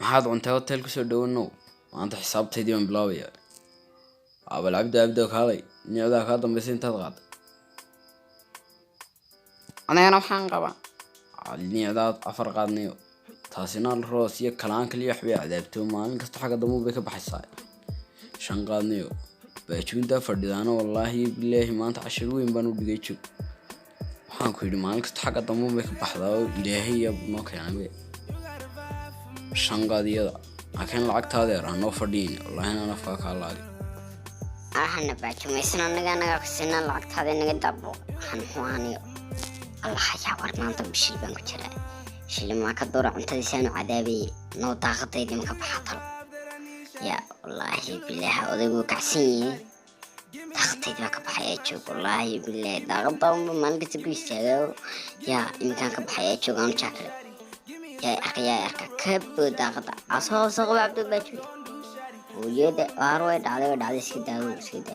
محاد عن تهوتل كسر دونه وأنت حسابتي ديون بلاوية أبى العبد أبدأ هذا نيودا هذا بس أنت تضغط أنا waxaan qabaa نيودا أفرق نيو تاسينا الروسية كلام كل يحوي عذابته ما إنك استحق دمو بك بحساي شنقاد نيو بأشوف ده فردانا والله بالله ما أنت عشروين بنو بيجيشوا waxaan ku yidhi maalin kasta xagga dambe bay ka baxdaa ilaahay noo keenay shanqaadiyada laakiin lacagtaada yar hanoo fadhiin wallahi inaan afkaa kaa laagay ahana baajumaysan anaga kasina lacagtaada inaga dabo waxaan xumaanayo allah yaa war maanta bishil baan ku jiraa shilimaa ka doora cuntadiisaan cadaabay noo daaqadayda ka baxatal yaa wallahi bilaahi odaygu kacsan yahay daaqadayda ka baxay joog wallahi bilaahi daaqadda maalin kasta ku istaago yaa imkaan ka baxay joog aan jacay yaa arka kabdo daaqadda asoo soo qabto baajud ويدا أروي دعوة دعوة سكيدا